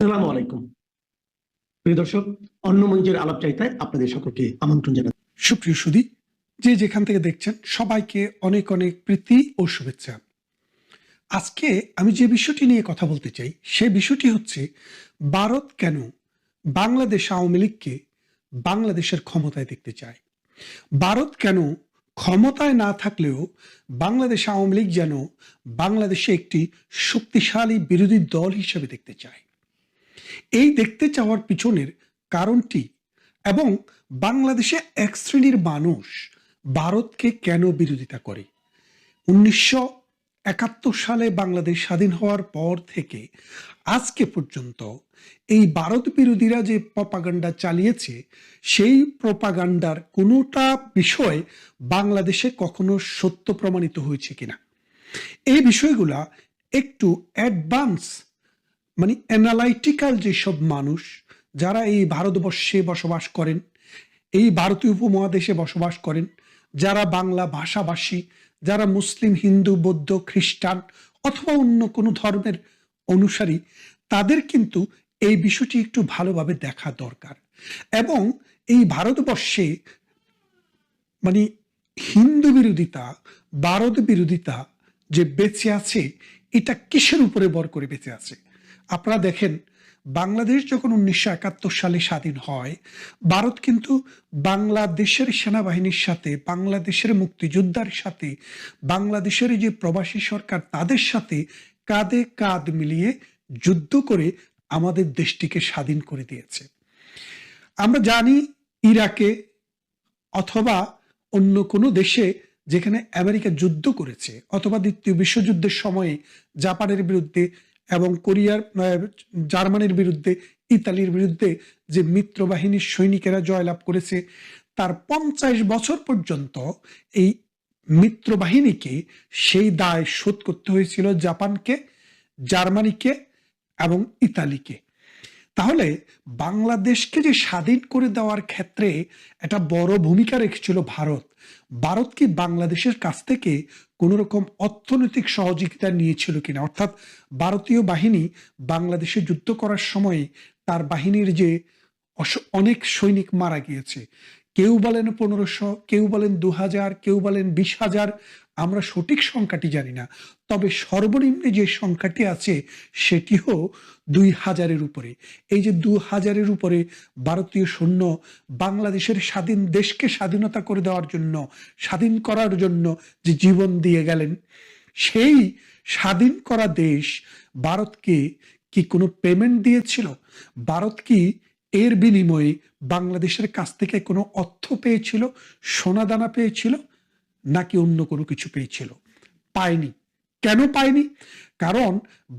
আসসালামু আলাইকুম প্রিয় দর্শক। অন্য মঞ্চের আলাপচারিতায় আপনাদের সকলকে আমন্ত্রণ জানাই। সুপ্রিয় সুধী, যে যেখান থেকে দেখছেন সবাইকে অনেক অনেক প্রীতি ও শুভেচ্ছা। আজকে আমি যে বিষয়টি নিয়ে কথা বলতে চাই সে বিষয়টি হচ্ছে ভারত কেন বাংলাদেশ আওয়ামী লীগকে বাংলাদেশের ক্ষমতায় দেখতে চায়। ভারত কেন ক্ষমতায় না থাকলেও বাংলাদেশ আওয়ামী লীগ যেন বাংলাদেশে একটি শক্তিশালী বিরোধী দল হিসেবে দেখতে চায়। এই দেখতে চাওয়ার পিছনের কারণটি এবং বাংলাদেশে এক শ্রেণীর মানুষ ভারতকে কেন বিরোধিতা করে। 1971 সালে বাংলাদেশ স্বাধীন হওয়ার পর থেকে আজকে পর্যন্ত এই ভারত বিরোধীরা যে প্রপাগান্ডা চালিয়েছে সেই প্রপাগান্ডার কোনোটা বিষয় বাংলাদেশে কখনো সত্য প্রমাণিত হয়েছে কিনা, এই বিষয়গুলা একটু অ্যাডভান্স মানে অ্যানালাইটিক্যাল যেসব মানুষ যারা এই ভারতবর্ষে বসবাস করেন, এই ভারতীয় উপমহাদেশে বসবাস করেন, যারা বাংলা ভাষাভাষী, যারা মুসলিম, হিন্দু, বৌদ্ধ, খ্রিস্টান অথবা অন্য কোনো ধর্মের অনুসারী, তাদের কিন্তু এই বিষয়টি একটু ভালোভাবে দেখা দরকার। এবং এই ভারতবর্ষে মানে হিন্দু বিরোধিতা, ভারত বিরোধিতা যে বেঁচে আছে, এটা কিসের উপরে ভর করে বেঁচে আছে? আপনারা দেখেন, বাংলাদেশ যখন 1971 সালে স্বাধীন হয়, ভারত কিন্তু বাংলাদেশের সেনাবাহিনীর সাথে, বাংলাদেশের মুক্তিযোদ্ধার সাথে, বাংলাদেশের যে প্রবাসী সরকার তাদের সাথে কাঁধে কাঁধ মিলিয়ে যুদ্ধ করে আমাদের দেশটিকে স্বাধীন করে দিয়েছে। আমরা জানি ইরাকে অথবা অন্য কোনো দেশে যেখানে আমেরিকা যুদ্ধ করেছে, অথবা দ্বিতীয় বিশ্বযুদ্ধের সময়ে জাপানের বিরুদ্ধে এবং কোরিয়ার জার্মানির বিরুদ্ধে, ইতালির বিরুদ্ধে যে মিত্রবাহিনীর সৈনিকেরা জয়লাভ করেছে, তার 50 বছর পর্যন্ত এই মিত্রবাহিনীকে সেই দায় শোধ করতে হয়েছিল জাপানকে, জার্মানিকে এবং ইতালিকে। তাহলে বাংলাদেশকে যে স্বাধীন করে দেওয়ার ক্ষেত্রে একটা বড় ভূমিকা রেখেছিল ভারত। ভারত কি বাংলাদেশের কাছ থেকে কোন রকম অর্থনৈতিক সহযোগিতা নিয়েছিল কিনা? অর্থাৎ ভারতীয় বাহিনী বাংলাদেশে যুদ্ধ করার সময় তার বাহিনীর যে অনেক সৈনিক মারা গিয়েছে, কেউ বলেন 1500, কেউ বলেন 2000, কেউ বলেন 20,000, আমরা সঠিক সংখ্যাটি জানি না। তবে সর্বনিম্নে যে সংখ্যাটি আছে সেটিও 2000-এর উপরে। এই যে 2000-এর উপরে ভারতীয় সৈন্য বাংলাদেশের স্বাধীন দেশকে স্বাধীনতা করে দেওয়ার জন্য, স্বাধীন করার জন্য যে জীবন দিয়ে গেলেন, সেই স্বাধীন করা দেশ ভারতকে কি কোনো পেমেন্ট দিয়েছিল? ভারত কি এর বিনিময়ে বাংলাদেশের কাছ থেকে কোনো অর্থ পেয়েছিল, সোনাদানা পেয়েছিল, নাকি অন্য কোনো কিছু পেয়েছিল? পায়নি। কেন পায়নি? কারণ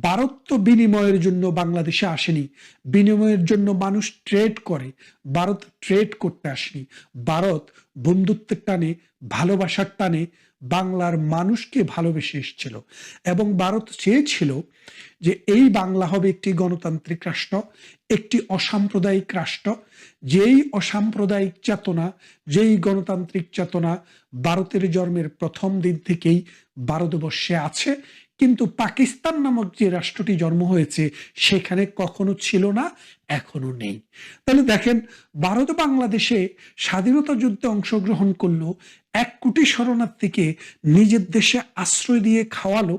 ভারত তো বিনিময়ের জন্য বাংলাদেশে আসেনি। বিনিময়ের জন্য মানুষ ট্রেড করে, ভারত ট্রেড করতে আসেনি। ভারত বন্ধুত্বের টানে, ভালোবাসার টানে বাংলার মানুষকে ভালোবেসে এসেছিল। এবং ভারত চেয়েছিল যে এই বাংলা হবে একটি গণতান্ত্রিক রাষ্ট্র, একটি অসাম্প্রদায়িক রাষ্ট্র। যেই অসাম্প্রদায়িক চেতনা, যেই গণতান্ত্রিক চেতনা ভারতের জন্মের প্রথম দিন থেকেই ভারতবর্ষে আছে, কিন্তু পাকিস্তান নামক যে রাষ্ট্রটি জন্ম হয়েছে সেখানে কখনো ছিল না, এখনো নেই। তাহলে দেখেন, ভারত বাংলাদেশে স্বাধীনতা যুদ্ধে অংশগ্রহণ করলো, 1 কোটি শরণার্থীকে নিজের দেশে আশ্রয় দিয়ে খাওয়ালো,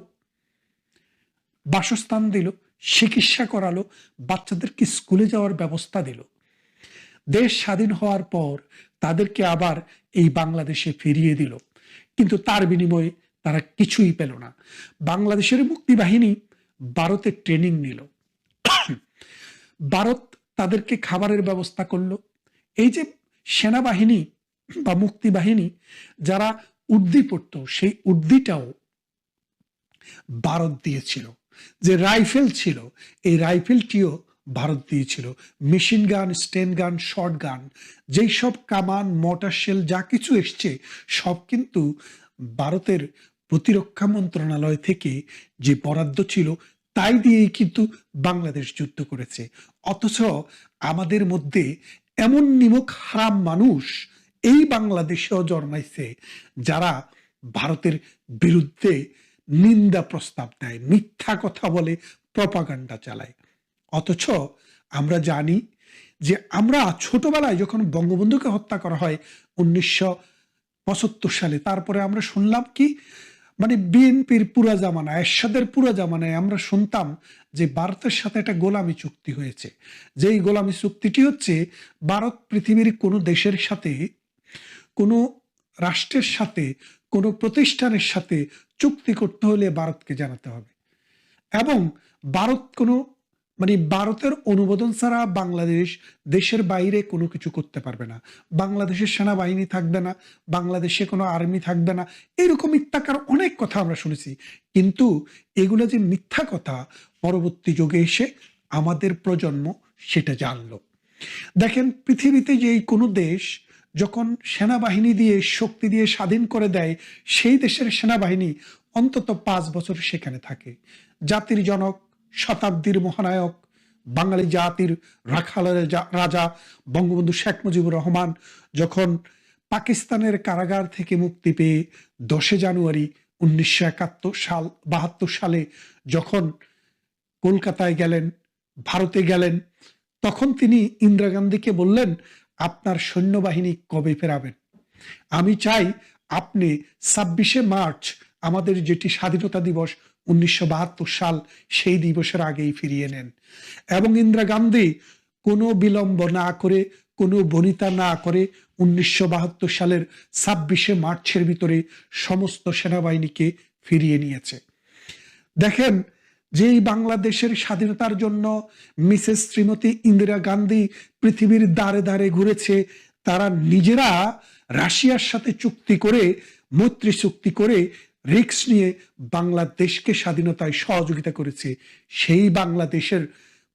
বাসস্থান দিল, চিকিৎসা করালো, বাচ্চাদেরকে স্কুলে যাওয়ার ব্যবস্থা দিল। দেশ স্বাধীন হওয়ার পর তাদেরকে আবার এই বাংলাদেশে ফিরিয়ে দিল, কিন্তু তার বিনিময়ে তারা কিছুই পেল না। বাংলাদেশের মুক্তিবাহিনী ভারতের ট্রেনিং নিল, ভারত তাদেরকে খাবারের ব্যবস্থা করলো। এই যে সেনাবাহিনী বা মুক্তিবাহিনী যারা উর্দি পড়তো, সেই উর্দিটাও ভারত দিয়েছিল। যে রাইফেল ছিল, এই রাইফেলটিও ভারত দিয়েছিল। মেশিন গান, স্টেন গান, শর্ট গান, যেই সব কামান, মোটর শেল যা কিছু এসছে সব কিন্তু ভারতের প্রতিরক্ষা মন্ত্রণালয় থেকে যে বরাদ্দ ছিল তাই দিয়েই কিন্তু বাংলাদেশ যুদ্ধ করেছে। অথচ আমাদের মধ্যে এমন নিমক হারাম মানুষ এই বাংলাদেশেও জন্মাইছে যারা ভারতের বিরুদ্ধে নিন্দা প্রস্তাব দেয়, মিথ্যা কথা বলে, প্রপাগান্ডা চালায়। অথচ আমরা জানি যে আমরা ছোটবেলায় যখন বঙ্গবন্ধুকে হত্যা করা হয় 1975 সালে, তারপরে আমরা শুনলাম কি, মানে বিএনপির পুরা জামানায়, এরশাদের পুরা জামানায় আমরা শুনতাম যে ভারতের সাথে একটা গোলামি চুক্তি হয়েছে। যেই গোলামি চুক্তিটি হচ্ছে, ভারত পৃথিবীর কোনো দেশের সাথে, কোনো রাষ্ট্রের সাথে, কোনো প্রতিষ্ঠানের সাথে চুক্তি করতে হলে ভারতকে জানাতে হবে, এবং ভারত কোনো, মানে ভারতের অনুমোদন ছাড়া বাংলাদেশ দেশের বাইরে কোনো কিছু করতে পারবে না। বাংলাদেশের সেনাবাহিনী থাকবে না, বাংলাদেশে কোনো আর্মি থাকবে না, এরকম মিথ্যাকার অনেক কথা আমরা শুনেছি। কিন্তু এগুলো যে মিথ্যা কথা, পরবর্তী যুগে এসে আমাদের প্রজন্ম সেটা জানলো। দেখেন, পৃথিবীতে যে কোনো দেশ যখন সেনাবাহিনী দিয়ে, শক্তি দিয়ে স্বাধীন করে দেয়, সেই দেশের সেনাবাহিনী অন্তত 5 বছর সেখানে থাকে। জাতির জনক, শতাব্দীর মহানায়ক, বাঙালি জাতির রাখালের রাজা বঙ্গবন্ধু শেখ মুজিবুর রহমান যখন পাকিস্তানের কারাগার থেকে মুক্তি পেয়ে 10 জানুয়ারি 1972 সালে যখন কলকাতায় গেলেন, ভারতে গেলেন, তখন তিনি ইন্দিরা গান্ধীকে বললেন, আপনার সৈন্যবাহিনী কবে ফেরাবেন? আমি চাই আপনি 26শে মার্চ, আমাদের যেটি স্বাধীনতা দিবস 1972 সাল, সেই দিবসের আগেই ফিরিয়ে নেন। এবং ইন্দিরা গান্ধী কোনো বিলম্ব না করে, কোনো বনিতা না করে 1972 সালের 26শে মার্চের ভিতরে সমস্ত সেনাবাহিনীকে ফিরিয়ে নিয়েছে। দেখেন, যেই বাংলাদেশের স্বাধীনতার জন্য মিসেস শ্রীমতী ইন্দিরা গান্ধী পৃথিবীর দ্বারে দ্বারে ঘুরেছে, তারা নিজেরা রাশিয়ার সাথে চুক্তি করে, মৈত্রী চুক্তি করে, রিস্ক নিয়ে বাংলাদেশকে স্বাধীনতায় সহযোগিতা করেছে। সেই বাংলাদেশের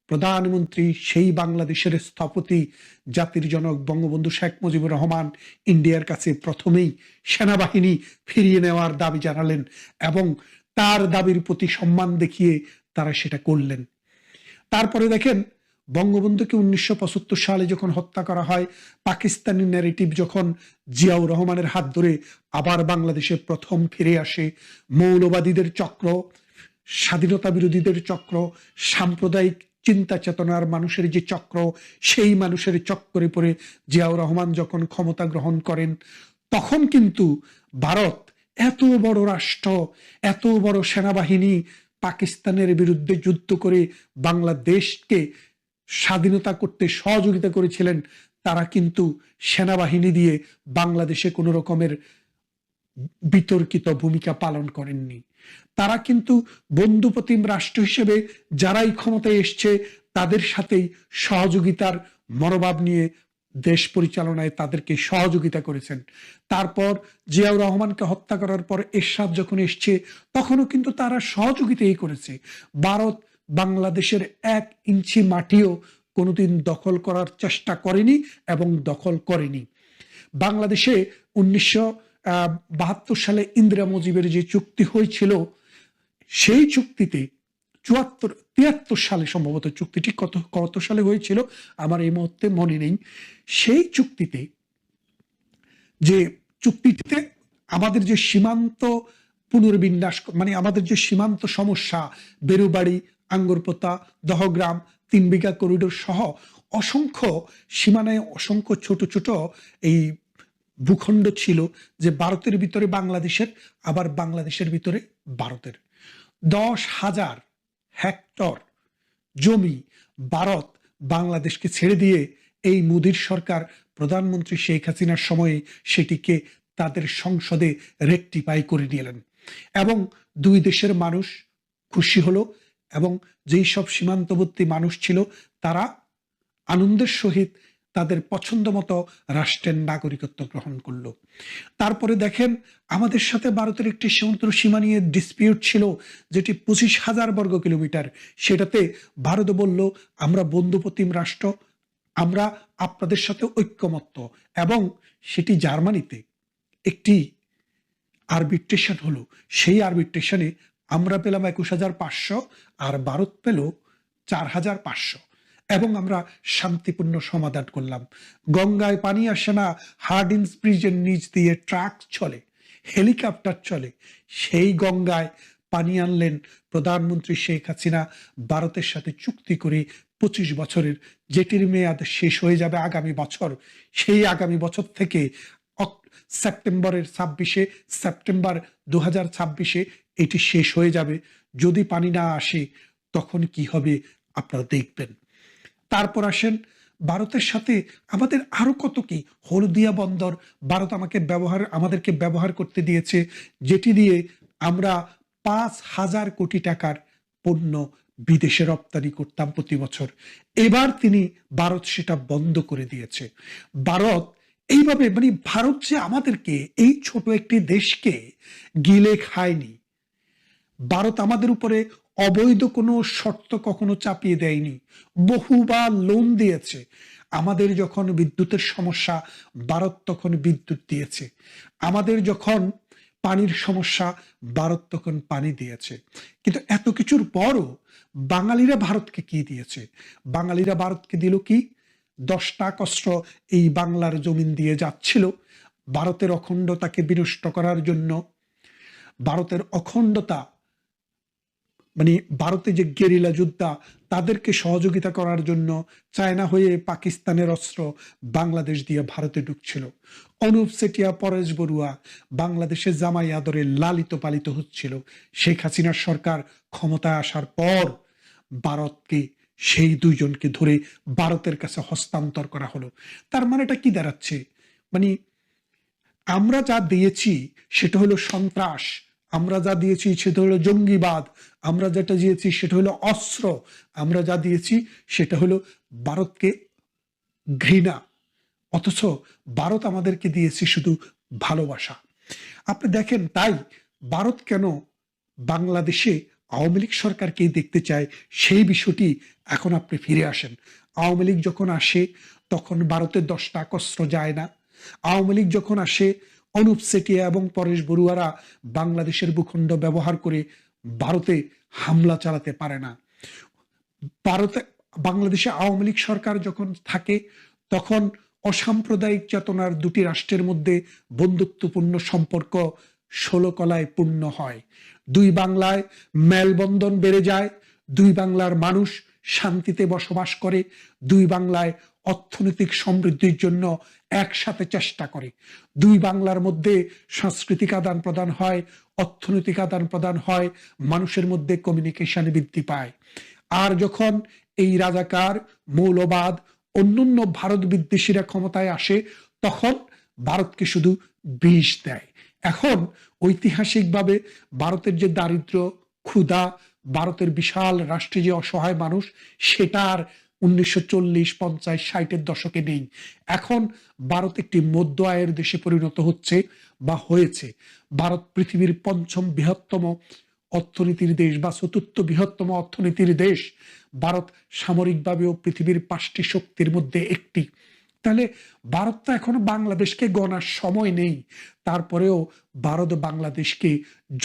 প্রধানমন্ত্রী, সেই বাংলাদেশের স্থপতি, জাতির জনক বঙ্গবন্ধু শেখ মুজিবুর রহমান ইন্ডিয়ার কাছে প্রথমেই সেনাবাহিনী ফিরিয়ে নেওয়ার দাবি জানালেন, এবং তার দাবির প্রতি সম্মান দেখিয়ে তারা সেটা করলেন। তারপরে দেখেন, বঙ্গবন্ধুকে 1975 সালে যখন হত্যা করা হয়, পাকিস্তানি ন্যারেটিভ যখন জিয়াউর রহমানের হাত ধরে আবার বাংলাদেশে প্রথম ফিরে আসে, মৌলবাদীদের চক্র, স্বাধীনতা বিরোধীদের চক্র, সাম্প্রদায়িক চিন্তা চেতনার মানুষের যে চক্র, সেই মানুষের চক্করে পড়ে জিয়াউর রহমান যখন ক্ষমতা গ্রহণ করেন, তখন কিন্তু ভারত, এত বড় রাষ্ট্র, এত বড় সেনাবাহিনী, পাকিস্তানের বিরুদ্ধে যুদ্ধ করে বাংলাদেশকে স্বাধীনতা করতে সহযোগিতা করেছিলেন, তারা কিন্তু সেনাবাহিনী দিয়ে বাংলাদেশে কোনো রকমের বিতর্কিত ভূমিকা পালন করেননি। তারা কিন্তু বন্ধুপ্রতিম রাষ্ট্র হিসেবে যারাই ক্ষমতায় এসছে, তাদের সাথেই সহযোগিতার মনোভাব নিয়ে দেশ পরিচালনায় তাদেরকে সহযোগিতা করেছেন। তারপর জিয়াউর রহমানকে হত্যা করার পর এরশাদ যখন এসছে, তখনও কিন্তু তারা সহযোগিতাই করেছে। ভারত বাংলাদেশের 1 ইঞ্চি মাটিও কোনোদিন দখল করার চেষ্টা করেনি এবং দখল করেনি। বাংলাদেশে 1972 সালে ইন্দিরা মুজিবের যে চুক্তি হয়েছিল, সেই চুক্তিতে 73 সালে সম্ভবত চুক্তিটি কত সালে হয়েছিল আমার এই মুহূর্তে মনে নেই। সেই চুক্তিতে, যে চুক্তিতে আমাদের যে সীমান্ত পুনর্বিন্যাস, মানে আমাদের যে সীমান্ত সমস্যা, বেরুবাড়ি, আঙ্গুরপোতা, দহগ্রাম, 3 বিঘা করিডোর সহ অসংখ্য সীমানায় অসংখ্য ছোট ছোট এই ভূখণ্ড ছিল, যে ভারতের ভিতরে বাংলাদেশের, আবার বাংলাদেশের ভিতরে ভারতের। 10,000 হেক্টর জমি ভারত বাংলাদেশকে ছেড়ে দিয়ে এই মোদির সরকার, প্রধানমন্ত্রী শেখ হাসিনার সময়ে সেটিকে তাদের সংসদে রেকটিফাই করে নিলেন, এবং 2 দেশের মানুষ খুশি হলো, এবং যেই সব সীমান্তবর্তী মানুষ ছিল তারা আনন্দের সহিত তাদের পছন্দ মতো রাষ্ট্রের নাগরিকত্ব গ্রহণ করলো। তারপরে দেখেন, আমাদের সাথে ভারতের একটি সমুদ্র সীমা নিয়ে ডিসপিউট ছিল, যেটি 25,000 বর্গ কিলোমিটার। সেটাতে ভারত বলল, আমরা বন্ধুপ্রতিম রাষ্ট্র, আমরা আপনাদের সাথে ঐক্যমত্য, এবং সেটি জার্মানিতে একটি আরবিট্রেশন হলো। সেই আরবিট্রেশনে আমরা পেলাম 21,500, আর ভারত পেল 4,500, এবং আমরা শান্তিপূর্ণ সমাধান করলাম। গঙ্গায় পানি আসে না, হার্ডিন্স ব্রিজের নিচ দিয়ে ট্রাক চলে, হেলিকপ্টার চলে, সেই গঙ্গায় পানি আনলেন প্রধানমন্ত্রী শেখ হাসিনা ভারতের সাথে চুক্তি করে 25 বছরের, যেটির মেয়াদ শেষ হয়ে যাবে আগামী বছর। সেই আগামী বছর থেকে সেপ্টেম্বরের 26 সেপ্টেম্বর 2026 এটি শেষ হয়ে যাবে। যদি পানি না আসে তখন কি হবে আপনারা দেখবেন। তারপর আসেন ভারতের সাথে আমাদের আরো কত কি। হলদিয়া বন্দর ভারত আমাদেরকে ব্যবহার করতে দিয়েছে, যেটি দিয়ে আমরা 5,000 কোটি টাকার পণ্য বিদেশে রপ্তানি করতাম প্রতি বছর। এবার ভারত সেটা বন্ধ করে দিয়েছে। ভারত এইভাবে ভারত যে আমাদেরকে, এই ছোট একটি দেশকে গিলে খায়নি। ভারত আমাদের উপরে অবৈধ কোনো শর্ত কখনো চাপিয়ে দেয়নি, বহুবার লোন দিয়েছে। আমাদের যখন বিদ্যুতের সমস্যা, ভারত তখন বিদ্যুৎ দিয়েছে। আমাদের যখন পানির সমস্যা, ভারত তখন পানি দিয়েছে। কিন্তু এত কিছুর পরও বাঙালিরা ভারতকে কি দিয়েছে? বাঙালিরা ভারতকে দিল কি? 10টা অস্ত্র এই বাংলার জমিন দিয়ে যাচ্ছিল ভারতের অখণ্ডতাকে বিনষ্ট করার জন্য। ভারতের অখণ্ডতা ভারতে যে গেরিলা যোদ্ধা, তাদেরকে সহযোগিতা করার জন্য চায়না হয়ে পাকিস্তানের অস্ত্র বাংলাদেশ দিয়ে ভারতে ঢুকছিল। অনুপ চেটিয়া, পরেশ বড়ুয়া বাংলাদেশে জামাই আদরে লালিত পালিত হচ্ছিল। শেখ হাসিনার সরকার ক্ষমতায় আসার পর ভারতকে, সেই দুইজনকে ধরে ভারতের কাছে হস্তান্তর করা হলো। তার মানেটা কি দাঁড়াচ্ছে? আমরা যা দিয়েছি সেটা হলো সন্ত্রাস, আমরা যা দিয়েছি সেটা হলো জঙ্গিবাদ, আমরা যেটা দিয়েছি সেটা হলো অস্ত্র, আমরা যা দিয়েছি সেটা হলো ভারতকে ঘৃণা। অথচ ভারত আমাদেরকে দিয়েছে শুধু ভালোবাসা। আপনি দেখেন, তাই ভারত কেন বাংলাদেশে আওয়ামী লীগ সরকারকেই দেখতে চায়, সেই বিষয়টি এখন আপনি ফিরে আসেন। আওয়ামী লীগ যখন আসে তখন ভারতের 10টা অস্ত্র যায় না। আওয়ামী লীগ যখন আসে, অনুপ চেটিয়া এবং পরেশ বড়ুয়ারা বাংলাদেশের ভূখণ্ড ব্যবহার করে ভারতে হামলা চালাতে পারে না। বাংলাদেশে আওয়ামী লীগ সরকার যখন থাকে তখন অসাম্প্রদায়িক চেতনার দুটি রাষ্ট্রের মধ্যে বন্ধুত্বপূর্ণ সম্পর্ক 16 কলায় পূর্ণ হয়। দুই বাংলায় মেলবন্ধন বেড়ে যায়, দুই বাংলার মানুষ শান্তিতে বসবাস করে, দুই বাংলায় অর্থনৈতিক সমৃদ্ধির জন্য একসাথে চেষ্টা করে, দুই বাংলার মধ্যে সাংস্কৃতিক আদান প্রদান হয়, অর্থনৈতিক আদান প্রদান হয়, মানুষের মধ্যে কমিউনিকেশন বৃদ্ধি পায়। আর যখন এই রাজাকার, মৌলবাদ, অন্যান্য ভারত বিদ্বেষীরা ক্ষমতায় আসে, তখন ভারতকে শুধু বিষ দেয়। এখন ঐতিহাসিকভাবে ভারতের যে দারিদ্র, ক্ষুধা, ভারতের বিশাল রাষ্ট্রে যে অসহায় মানুষ, সেটা আর 1940, 50, 60-এর দশকে নেই। এখন ভারত একটি মধ্য আয়ের দেশে পরিণত হচ্ছে বা হয়েছে। ভারত পৃথিবীর 5ম বৃহত্তম অর্থনীতির দেশ বা 4র্থ বৃহত্তম অর্থনীতির দেশ। ভারত সামরিকভাবেও পৃথিবীর 5টি শক্তির মধ্যে একটি। তাহলে ভারত তো এখনো বাংলাদেশকে গণার সময় নেই, তারপরেও ভারত বাংলাদেশকে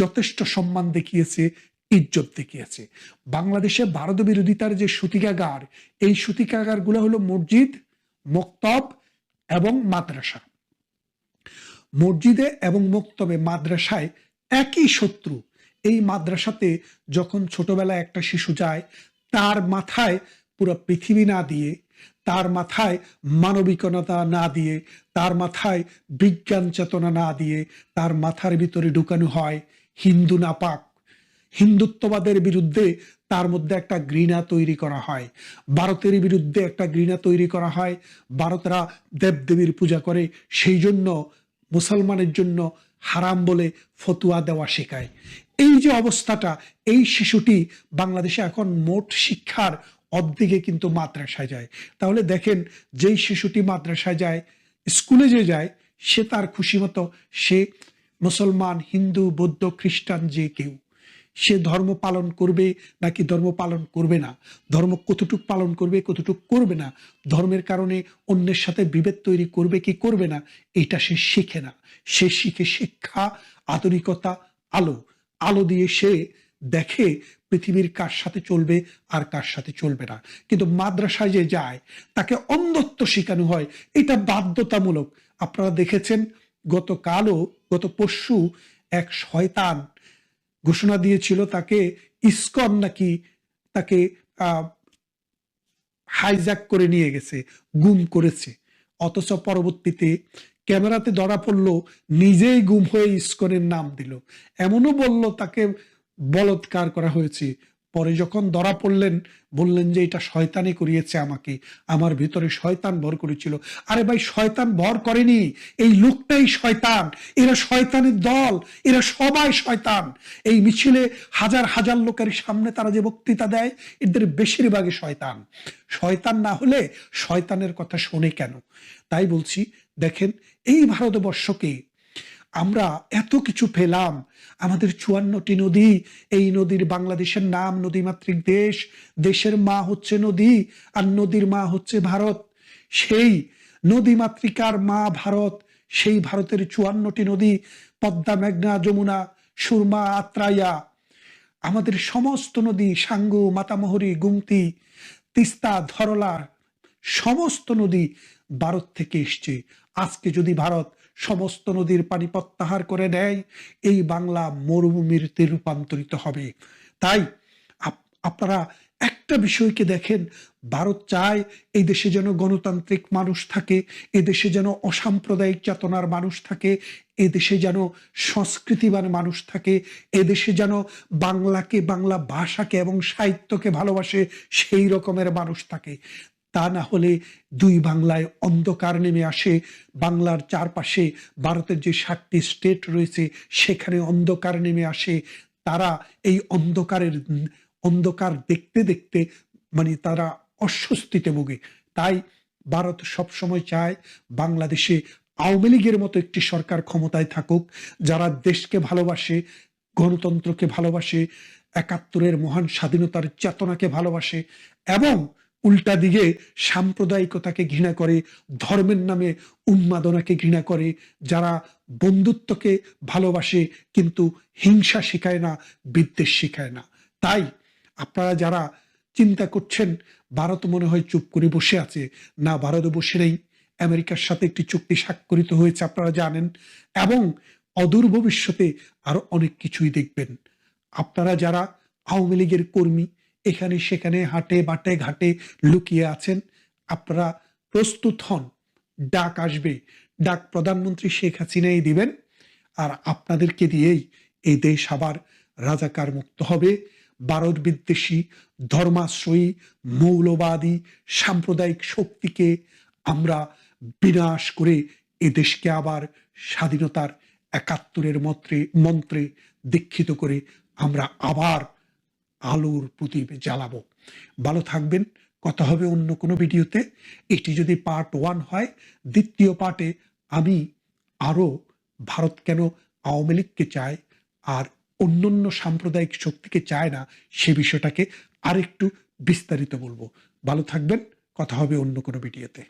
যথেষ্ট সম্মান দেখিয়েছে, ইজ্জত দেখিয়েছে। বাংলাদেশে ভারত বিরোধিতার যে সূতিকাগার, এই সূতিকাগার গুলো হলো মসজিদ, মক্তব এবং মাদ্রাসা। মসজিদে এবং মক্তবে, মাদ্রাসায় একই শত্রু। এই মাদ্রাসাতে যখন ছোটবেলায় একটা শিশু যায়, তার মাথায় পুরো পৃথিবী না দিয়ে, তার মাথায় মানবিকতা না দিয়ে, তার মাথায় বিজ্ঞান চেতনা না দিয়ে, তার মাথার ভিতরে ঢুকানো হয় হিন্দু নাপাক, হিন্দুত্ববাদের বিরুদ্ধে তার মধ্যে একটা ঘৃণা তৈরি করা হয়, ভারতের বিরুদ্ধে একটা ঘৃণা তৈরি করা হয়। ভারতরা দেবদেবীর পূজা করে, সেই জন্য মুসলমানের জন্য হারাম বলে ফতুয়া দেওয়া শেখায়। এই যে অবস্থাটা, এই শিশুটি বাংলাদেশে এখন মোট শিক্ষার অর্ধেকে কিন্তু মাদ্রাসায় যায়। তাহলে দেখেন, যেই শিশুটি মাদ্রাসায় যায়, স্কুলে যে যায়, সে তার খুশি মতো, সে মুসলমান, হিন্দু, বৌদ্ধ, খ্রিস্টান যে কেউ, সে ধর্ম পালন করবে নাকি ধর্ম পালন করবে না, ধর্ম কতটুক পালন করবে, কতটুক করবে না, ধর্মের কারণে অন্যের সাথে বিভেদ তৈরি করবে কি করবে না, এটা সে শিখে না। সে শিখে শিক্ষা, আধুনিকতা, আলো। আলো দিয়ে সে দেখে পৃথিবীর কার সাথে চলবে আর কার সাথে চলবে না। কিন্তু মাদ্রাসায় যে যায়, তাকে অন্ধত্ব শেখানো হয়, এটা বাধ্যতামূলক। আপনারা দেখেছেন, গত পরশু এক শয়তান ঘোষণা দিয়েছিল তাকে ইসকন নাকি তাকে হাইজ্যাক করে নিয়ে গেছে, গুম করেছে। অথচ পরবর্তীতে ক্যামেরাতে ধরা পড়লো নিজেই গুম হয়ে ইসকনের নাম দিল। এমনও বলল তাকে বলৎকার করা হয়েছে। পরে যখন ধরা পড়লেন বললেন যে এটা শয়তানি করিয়েছে আমাকে, আমার ভিতরে শয়তান ভর করেছিল। আরে ভাই, শয়তান ভর করেনি, এই লোকটাই শয়তান। এরা শয়তানের দল, এরা সবাই শয়তান। এই মিছিলে হাজার হাজার লোকের সামনে তারা যে বক্তৃতা দেয়, এদের বেশিরভাগই শয়তান। শয়তান না হলে শয়তানের কথা শোনে কেন? তাই বলছি, দেখেন এই ভারতবর্ষকে আমরা এত কিছু পেলাম, আমাদের 54টি নদী, এই নদীর বাংলাদেশের নাম নদীমাতৃক দেশ, দেশের মা হচ্ছে নদী আর নদীর মা হচ্ছে ভারত। সেই নদীমাতৃকার মা ভারত, সেই ভারতের 54টি নদী, পদ্মা, মেঘনা, যমুনা, সুরমা, আত্রাইয়া, আমাদের সমস্ত নদী, সাঙ্গু, মাতামোহরী, গুমতি, তিস্তা, ধরলা, সমস্ত নদী ভারত থেকে এসছে। আজকে যদি ভারত সমস্ত নদীর পানি প্রত্যাহার করে নেয়, এই বাংলা মরুভূমিতে রূপান্তরিত হবে। তাই আপনারা একটা বিষয়কে দেখেন, ভারত চায় এই দেশে যেন গণতান্ত্রিক মানুষ থাকে, এদেশে যেন অসাম্প্রদায়িক চেতনার মানুষ থাকে, এদেশে যেন সংস্কৃতিবান মানুষ থাকে, এদেশে যেন বাংলাকে, বাংলা ভাষাকে এবং সাহিত্যকে ভালোবাসে সেই রকমের মানুষ থাকে। তা না হলে দুই বাংলায় অন্ধকার নেমে আসে। বাংলার চারপাশে ভারতের যে 7টি স্টেট রয়েছে সেখানে অন্ধকার নেমে আসে। তারা এই অন্ধকার দেখতে দেখতে মানে তারা অস্বস্তিতে ভোগে। তাই ভারত সবসময় চায় বাংলাদেশে আওয়ামী লীগের মতো একটি সরকার ক্ষমতায় থাকুক, যারা দেশকে ভালোবাসে, গণতন্ত্রকে ভালোবাসে, 71-এর মহান স্বাধীনতার চেতনাকে ভালোবাসে এবং উল্টা দিকে সাম্প্রদায়িকতাকে ঘৃণা করে, ধর্মের নামে উন্মাদনাকে ঘৃণা করে, যারা বন্ধুত্বকে ভালোবাসে কিন্তু হিংসা শেখায় না, বিদ্বেষ শেখায় না। তাই আপনারা যারা চিন্তা করছেন ভারত মনে হয় চুপ করে বসে আছে, না, ভারত বসে নেই। আমেরিকার সাথে একটি চুক্তি স্বাক্ষরিত হয়েছে আপনারা জানেন, এবং অদূর ভবিষ্যতে আরো অনেক কিছুই দেখবেন। আপনারা যারা আওয়ামী লীগের কর্মী এখানে সেখানে হাটে বাটে ঘাটে লুকিয়ে আছেন, আপনারা প্রস্তুত হন, ডাক আসবে, ডাক প্রধানমন্ত্রী শেখ হাসিনাই দিবেন, আর আপনাদেরকে দিয়েই এই দেশ আবার রাজাকার মুক্ত হবে। ভারত বিদ্বেষী, ধর্মাশ্রয়ী, মৌলবাদী, সাম্প্রদায়িক শক্তিকে আমরা বিনাশ করে এ দেশকে আবার স্বাধীনতার 71-এর মন্ত্রে দীক্ষিত করে আমরা আবার আলোর প্রদীপ জ্বালাবো। ভালো থাকবেন, কথা হবে অন্য কোনো ভিডিওতে। এটি যদি পার্ট 1 হয়, দ্বিতীয় পার্টে আমি আরো ভারত কেন আওয়ামী লীগকে চায় আর অন্যান্য সাম্প্রদায়িক শক্তিকে চায় না সে বিষয়টাকে আরেকটু বিস্তারিত বলবো। ভালো থাকবেন, কথা হবে অন্য কোনো ভিডিওতে।